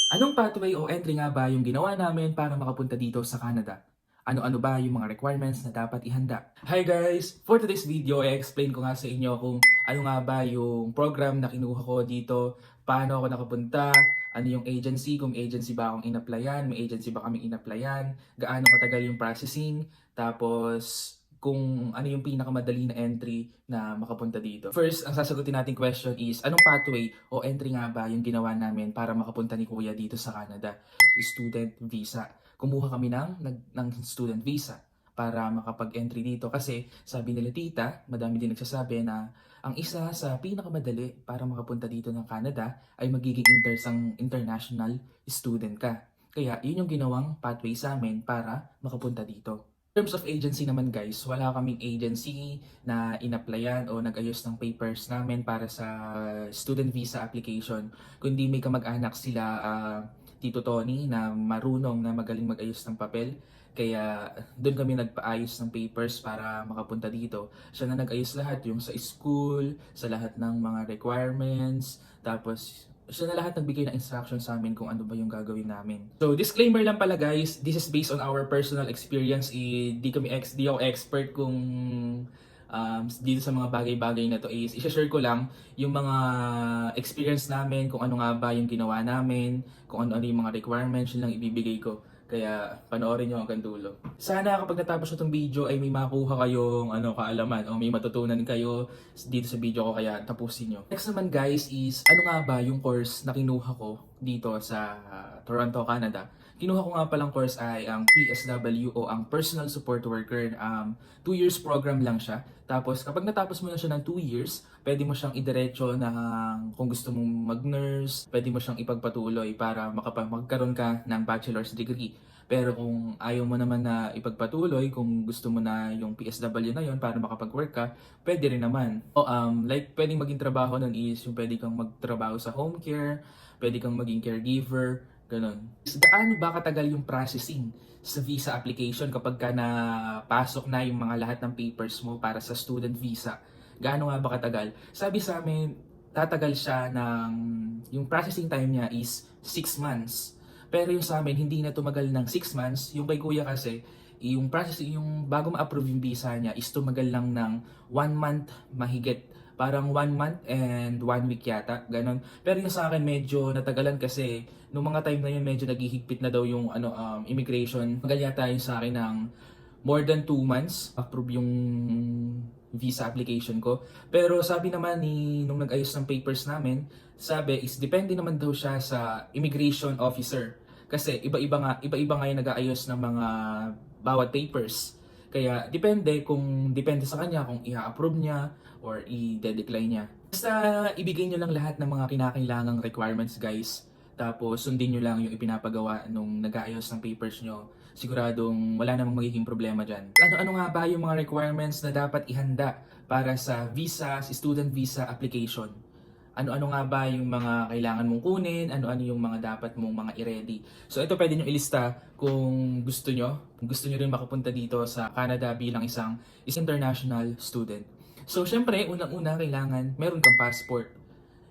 Anong pathway o entry nga ba yung ginawa namin para makapunta dito sa Canada? Ano-ano ba yung mga requirements na dapat ihanda? Hi guys! For today's video, i-explain ko nga sa inyo kung ano nga ba yung program na kinuha ko dito, paano ako nakapunta, ano yung agency, kung agency ba akong in-applyan, may agency ba kaming in-applyan, gaano katagal yung processing, tapos kung ano yung pinakamadali na entry na makapunta dito. First, ang sasagutin nating question is, anong pathway o entry nga ba yung ginawa namin para makapunta ni Kuya dito sa Canada? Student visa. Kumuha kami ng student visa para makapag-entry dito kasi sabi nila tita, madami din nagsasabi na ang isa sa pinakamadali para makapunta dito ng Canada ay magiging international student ka. Kaya yun yung ginawang pathway sa amin para makapunta dito. In terms of agency naman guys, wala kaming agency na in-applyan o nag-ayos ng papers namin para sa student visa application. Kundi may kamag-anak sila, Tito Tony, na marunong na magaling mag-ayos ng papel. Kaya doon kami nagpaayos ng papers para makapunta dito. Siya na nag-ayos lahat, yung sa school, sa lahat ng mga requirements, tapos siya na lahat nagbigay ng instruction sa amin kung ano ba yung gagawin namin. So disclaimer lang pala guys, this is based on our personal experience. Di ako expert kung dito sa mga bagay-bagay na to is i-share ko lang yung mga experience namin, kung ano nga ba yung ginawa namin, kung ano-ano yung mga requirements, yun lang ibibigay ko. Kaya panoorin nyo hanggang dulo. Sana kapag natapos na itong video ay may makuha kayong kaalaman o may matutunan kayo dito sa video ko, kaya tapusin nyo. Next naman guys is ano nga ba yung course na kinuha ko dito sa Toronto, Canada. Kinuha ko nga palang course ay ang PSW o ang Personal Support Worker. 2 years program lang siya. Tapos kapag natapos mo na siya ng 2 years, pwede mo siyang idiretso na kung gusto mong mag-nurse, pwede mo siyang ipagpatuloy para magkaroon ka ng bachelor's degree. Pero kung ayaw mo naman na ipagpatuloy, kung gusto mo na yung PSW na yon para makapag-work ka, pwede rin naman. Like pwedeng maging trabaho nun is yung pwede kang magtrabaho sa home care, pwede kang maging caregiver, ganun. Gaano ba katagal yung processing sa visa application kapag ka napasok na yung mga lahat ng papers mo para sa student visa? Gaano nga ba katagal? Sabi sa amin, tatagal siya yung processing time niya is 6 months. Pero yung sa amin, hindi na tumagal ng 6 months. Yung kay kuya kasi, yung processing, yung bago ma-approve yung visa niya is tumagal lang ng 1 month mahigit. Parang 1 month and 1 week yata, ganun. Pero yung sa akin medyo natagalan kasi nung mga time na yun medyo naghihigpit na daw yung immigration. Tagal yata yung sa akin ng more than 2 months approve yung visa application ko. Pero sabi naman nung nag-ayos ng papers namin, sabi is depende naman daw siya sa immigration officer. Kasi iba-iba nga yung nag-aayos ng mga bawat papers. Kaya depende sa kanya kung i-approve niya or i-decline niya. Basta ibigay niyo lang lahat ng mga kinakailangang requirements guys. Tapos sundin nyo lang yung ipinapagawa nung nag-aayos ng papers nyo. Siguradong wala namang magiging problema dyan. Ano-ano nga ba yung mga requirements na dapat ihanda para sa visa, si student visa application? Ano-ano nga ba yung mga kailangan mong kunin, ano-ano yung mga dapat mong mga i-ready. So ito pwede nyo ilista kung gusto nyo. Kung gusto nyo rin makapunta dito sa Canada bilang isang international student. So syempre, unang-una kailangan meron kang passport.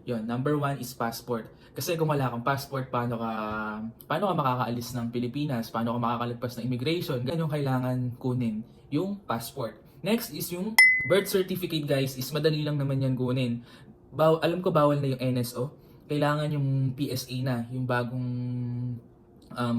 Yon, number one is passport. Kasi kung wala kang passport, paano ka makakaalis ng Pilipinas? Paano ka makakalagpas ng immigration? Ganyan yung kailangan kunin, yung passport. Next is yung birth certificate guys, is madali lang naman yan kunin. Alam ko bawal na yung NSO. Kailangan yung PSA na, yung bagong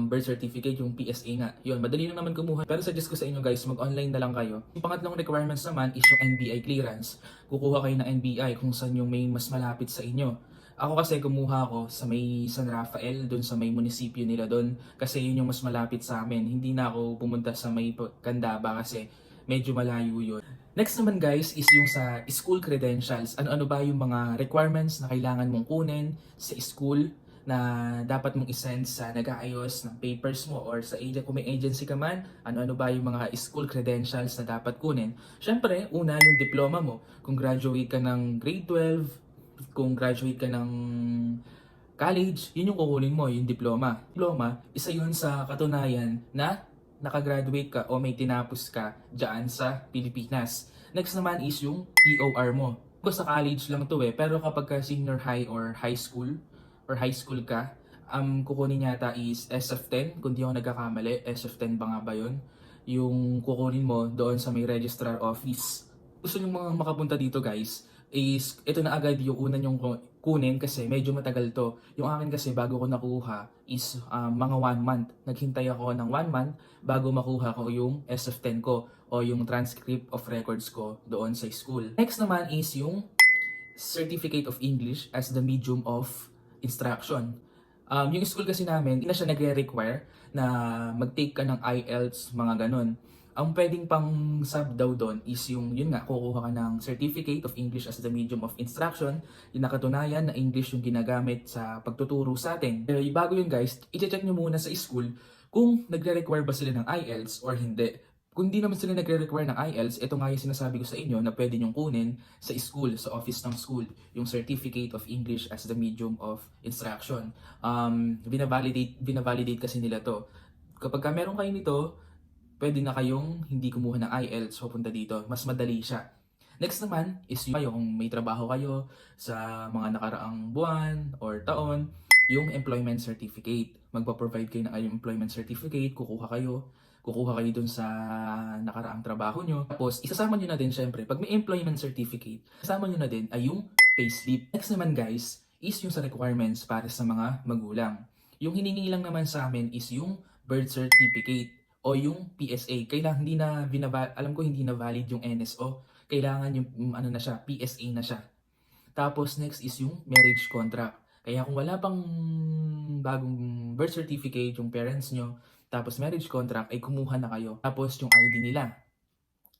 birth certificate, yung PSA nga. Yun, madali lang naman kumuha. Pero suggest ko sa inyo guys, mag-online na lang kayo. Yung pangatlong requirements naman is yung NBI clearance. Kukuha kayo ng NBI kung saan yung may mas malapit sa inyo. Ako kasi kumuha ako sa may San Rafael, doon sa may munisipyo nila doon. Kasi yun yung mas malapit sa amin. Hindi na ako pumunta sa may Candaba kasi medyo malayo yun. Next naman guys is yung sa school credentials. Ano-ano ba yung mga requirements na kailangan mong kunin sa school na dapat mong isend sa nag-aayos ng papers mo or sa agent, kung may agency ka man, ano-ano ba yung mga school credentials na dapat kunin. Syempre, una yung diploma mo. Kung graduate ka ng grade 12, kung graduate ka ng college, yun yung kukunin mo, yung diploma. Diploma, isa yun sa katunayan na nakagraduate ka o may tinapos ka dyan sa Pilipinas. Next naman is yung TOR mo. Kung sa college lang to pero kapag ka senior high or high school ka, kukunin yata is SF10, kung di ako nagkakamali. SF10 ba nga ba yun? Yung kukunin mo doon sa may registrar office. Gusto nyo mga makapunta dito guys, is ito na agad yung una nyong kunin kasi medyo matagal to. Yung akin kasi bago ko nakuha is mga 1 month. Naghintay ako ng 1 month bago makuha ko yung SF10 ko o yung transcript of records ko doon sa school. Next naman is yung Certificate of English as the medium of instruction. Yung school kasi namin, hindi na siya nagre-require na mag-take ka ng IELTS, mga ganon. Ang pwedeng pang sub daw doon is yung, yun nga, kukuha ka ng Certificate of English as the medium of instruction, yung nakatunayan na English yung ginagamit sa pagtuturo sa atin. Bago yun guys, i-check nyo muna sa school kung nagre-require ba sila ng IELTS or hindi. Kung di naman sila nagre-require ng IELTS, ito nga yung sinasabi ko sa inyo na pwede nyong kunin sa school, sa office ng school, yung Certificate of English as the medium of instruction. Binavalidate kasi nila to. Kapag ka meron kayo nito, pwede na kayong hindi kumuha ng IELTS papunta dito. Mas madali siya. Next naman is yung kung may trabaho kayo sa mga nakaraang buwan or taon, yung employment certificate. Magpa-provide kayo ng employment certificate, kukuha kayo dun sa nakaraang trabaho nyo. Tapos, isasama nyo na din syempre, pag may employment certificate, isasama nyo na din ay yung payslip. Next naman guys, is yung sa requirements para sa mga magulang. Yung hiningi lang naman sa amin is yung birth certificate o yung PSA. Kailangan alam ko hindi na valid yung NSO. Kailangan yung ano na siya, PSA na siya. Tapos next is yung marriage contract. Kaya kung wala pang bagong birth certificate yung parents nyo, tapos marriage contract, ay kumuha na kayo. Tapos yung ID nila.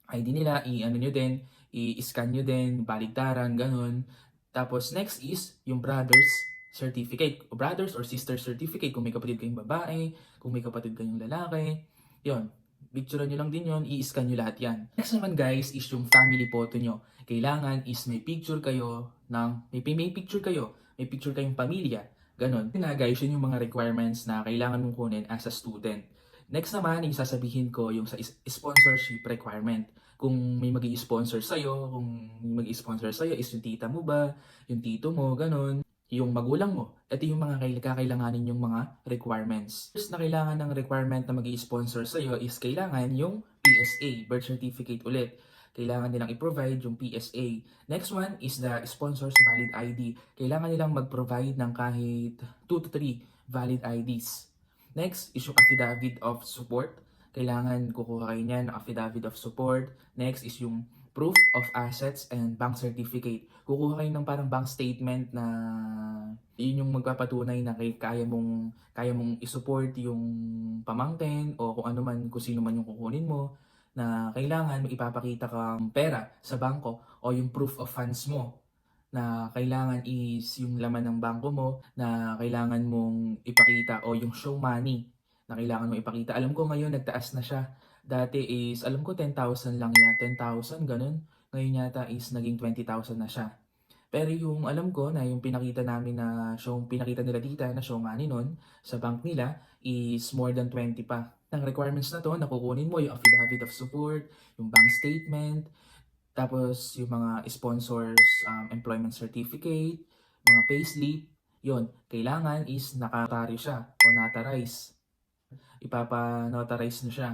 ID nila, i-ano nyo din, i-scan nyo din, baligtaran, ganun. Tapos next is yung brother's certificate. O brothers or sister certificate. Kung may kapatid kayong babae, kung may kapatid kayong lalaki. Yon, picture nyo lang din yon, i-scan nyo lahat yan. Next naman guys is yung family photo nyo. Kailangan is may picture kayo may picture kayo, may picture kayong pamilya. Ganon. Yun na guys, yun yung mga requirements na kailangan mong kunin as a student. Next naman, yung sasabihin ko yung sa sponsorship requirement. Kung may mag-i-sponsor sa'yo, is yung tita mo ba, yung tito mo, ganon. Yung magulang mo. Ito yung mga kakailanganin yung mga requirements. First na kailangan ng requirement na mag-i-sponsor sa'yo is kailangan yung PSA, birth certificate ulit. Kailangan nilang i-provide yung PSA. Next one is the sponsor's valid ID. Kailangan nilang mag-provide ng kahit 2 to 3 valid IDs. Next is yung affidavit of support. Kailangan kukuha kayo niyan ng affidavit of support. Next is yung proof of assets and bank certificate. Kukuha kayo ng parang bank statement na yun yung magpapatunay na kaya mong isupport yung pamangkin o kung ano man, kung sino man yung kukunin mo, na kailangan may ipapakita kang pera sa bangko o yung proof of funds mo na kailangan is yung laman ng bangko mo na kailangan mong ipakita o yung show money na kailangan mong ipakita. Alam ko ngayon nagtaas na siya. Dati is, alam ko 10,000 lang yan. 10,000, ganun. Ngayon yata is naging 20,000 na siya. Pero yung alam ko na yung pinakita nila dito na show money nun sa bank nila is more than 20 pa. Ang requirements na to, nakukunin mo yung affidavit of support, yung bank statement, tapos yung mga sponsors, employment certificate, mga payslip, yon kailangan is nakataryo siya o notarize. Ipapa-notarize na siya.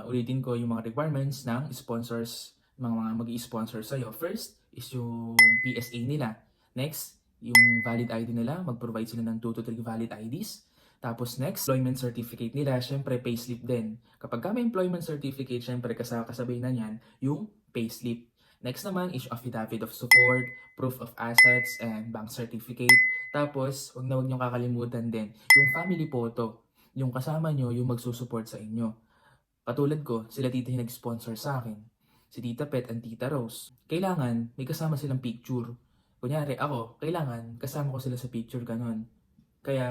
Ulitin ko yung mga requirements ng sponsors, mga mag-i-sponsor sa'yo. First is yung PSA nila. Next, yung valid ID nila. Mag-provide sila ng 2 to 3 valid IDs. Tapos next, employment certificate nila. Syempre, payslip din. Kapag may employment certificate, syempre kasabay na yan yung payslip. Next naman is affidavit of support, proof of assets, and bank certificate. Tapos, huwag niyong kakalimutan din yung family photo. Yung kasama nyo, yung magsusupport sa inyo. Katulad ko, sila tita yung nag-sponsor sa akin. Si Tita Pet and Tita Rose. Kailangan may kasama silang picture. Kunyari ako, kailangan kasama ko sila sa picture, ganun. Kaya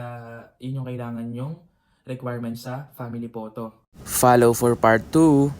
yun yung kailangan yung requirement sa family photo. Follow for part 2.